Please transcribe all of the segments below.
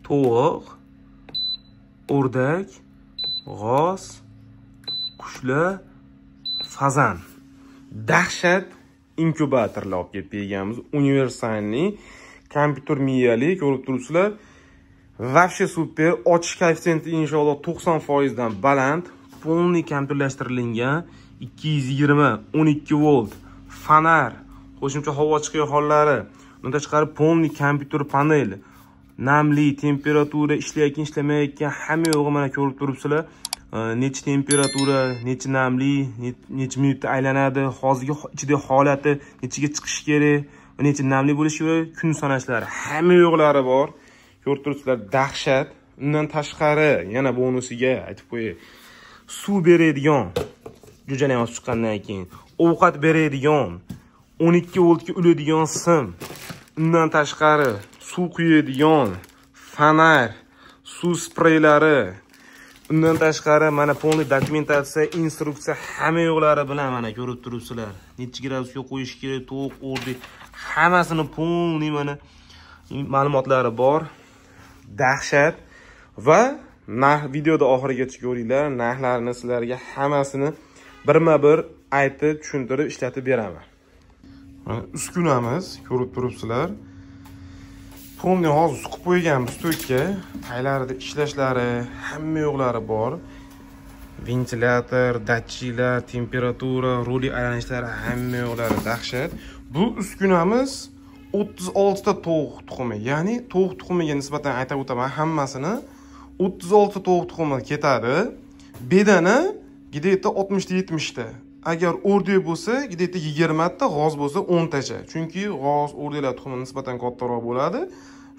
tovuq, o'rdak, g'oz, qushlar, fazan. Dahshat inkubatorlar olib kelib berganmiz. Universalniy, kompyuter miyali, ko'rib turibsizlar. Вообще super. Ochish koeffitsiyenti inshaalloh 90% dan baland. Полный kompyuterlashtirilgan 220 12 volt fonar, qo'shimcha havo chiqish hollari. Undan tashqari полный kompyuter panel, namli, temperatura, ishlayotgan, ishlamayotgan hamma yo'g'i mana ko'rib turibsizlar. Necha temperatura, necha namli, necha minutda aylanadi, hozirgi ichidagi holati, nechaga chiqish kerak, necha namli bo'lishi va kun sanashlari, hamma yo'qlari bor. Ko'rib turibsizlar, dahshat. Undan tashqari yana bonusiga aytib qo'yay. Suv beradigan, jo'jani olib chiqqandan keyin ovqat beradigan, 12 voltga uladigan sim. Undan tashqari suv quyadigan fonar, suv spreylari. Undan tashqari mana полный dokumentatsiya, instruksiya hamma yo'qlari bilan mana ko'rib turibsizlar. Necha gradusga qo'yish kerak, tovuq, o'rdak, hammasini полный mana ma'lumotlari bor. Dahshat. Va videoda oxirigacha ko'ringlar. Narxlarini sizlarga hammasini birma-bir aytib, tushuntirib, ishlatib beraman. Mana uskunamiz ko'rib turibsizlar. Polni hozir suqib qo'yganmiz stokka. Paylarida ishlashlari, hamma yo'qlari bor. Ventilyator, datchiklar, temperatura, ruli aylanishlari, hamma yo'qlari dahshat. Bu uskunamiz 36 ta tovuq tuxumi, ya'ni tovuq tuxumiga nisbatan aytib o'taman, hammasini 36 ta tovuq tuxumi ketadi. Bedani gideta 60-70 ta. Agar o'rdak bo'lsa, gideta 20 ta, g'oz bo'lsa 10 tacha. Chunki g'oz, o'rdaklar tuxumi nisbatan kattaroq bo'ladi.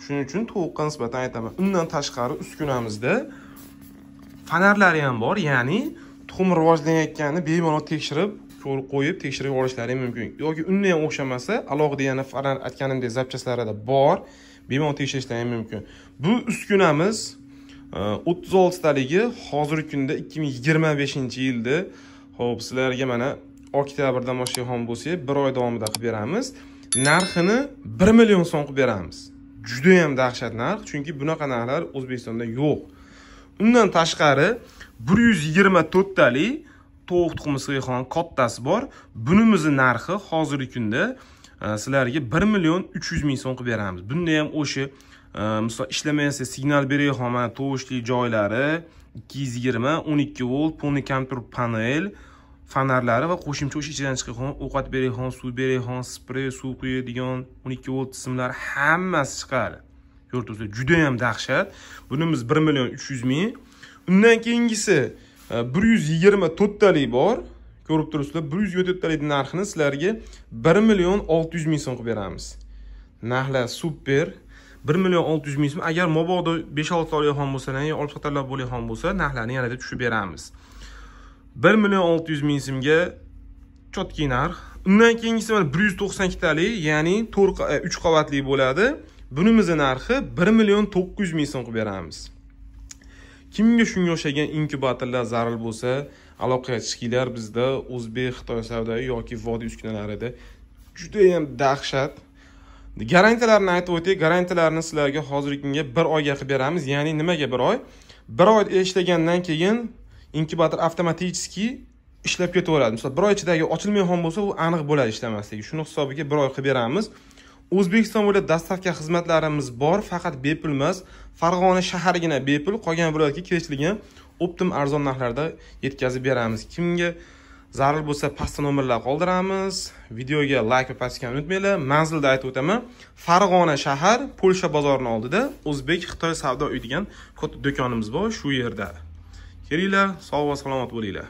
Shuning uchun tovuqqa nisbatan aytaman. Undan tashqari uskunamizda fonarlari ham bor, ya'ni tuxum rivojlanayotganini bemalol tekshirib qo'yib tekshirib olishlari mumkin. Yoki unga ham o'xshamasa, alohida yana fonar aytganimdek zapchastlarida bor, bemalol tekshirishlari mumkin. Bu uskunamiz 36 taligi hozirgi kunda 2025-yilda, xo'p, sizlarga mana oktyabrdan boshlab bo'lsa, 1 oy davomida qilib beramiz. Narxini 1 million so'm qilib beramiz. Juda ham dahshat narx, chunki bunaqa narxlar O'zbekistonda yo'q. Undan tashqari 124 talik tovuq tuxumi siyxon kattasi bor. Bunimizning narxi hozirgi kunda sizlarga 1 million 300 ming so'm qilib beramiz. Bunda ham o'sha misol ishlamaysa signal berayotgan mana tovushli joylari, 220 12 volt polni kompyuter panel, fonarlari va qo'shimcha o'sha ichidan chiqadigan ovqat berayotgan, suv berayotgan, sprey, suv quyadigan 12 volt simlar hammasi chiqadi. Ko'rdingizlar, juda ham dahshat. Bunimiz 1 million 300 ming. Undan keyingisi 124 talik bor. Ko'rib turibsizlar, 124 talik narxini sizlarga 1 million 600 ming so'm qilib beramiz. Narxlar super. 1 million 600 ming so'm. Agar mabodo 5-6 olgan bo'lsa, yoki olib sotarlar bo'lgan bo'lsa, narxlarni yanada tushib beramiz. 1 million 600 ming so'mga chotki narx. Undan keyingisi 192 talik, ya'ni 3 qavatli bo'ladi. Bunimizning narxi 1 million 900 ming so'm qilib beramiz. Kimga shunga o'xshagan inkubatorlar zarur bo'lsa, aloqaga chiqinglar. Bizda O'zbek, Xitoy savdo yoki vodiy uskunalarida juda ham dahshat. Garantiyalarni aytib o'tay. Garantiyalarni sizlarga hozirgi kunga 1 oyga qilib beramiz. Ya'ni nimaga 1 oy? 1 oy ishlagandan keyin inkubator avtomatik ishlab ketaveradi. Masalan, 1 oy ichidagi ochilmayotgan bo'lsa, u aniq bo'ladi ishlamasligi. Shuni hisobiga 1 oy qilib beramiz. O'zbekiston bo'ylab dastavka xizmatlarimiz bor, faqat bepul emas. Farg'ona shaharigina bepul, qolgan viloyatga kirishligini optim arzon narxlarda yetkazib beramiz. Kimga zarur bo'lsa, pastda nomerlar qoldiramiz. Videoga like va pastga unutmanglar. Manzilda aytib o'taman. Farg'ona shahar, Polsha bozorining oldida O'zbek Xitoy savdo uyi degan katta do'konimiz bor, shu yerda. Kelinglar, sog' va salomat bo'linglar.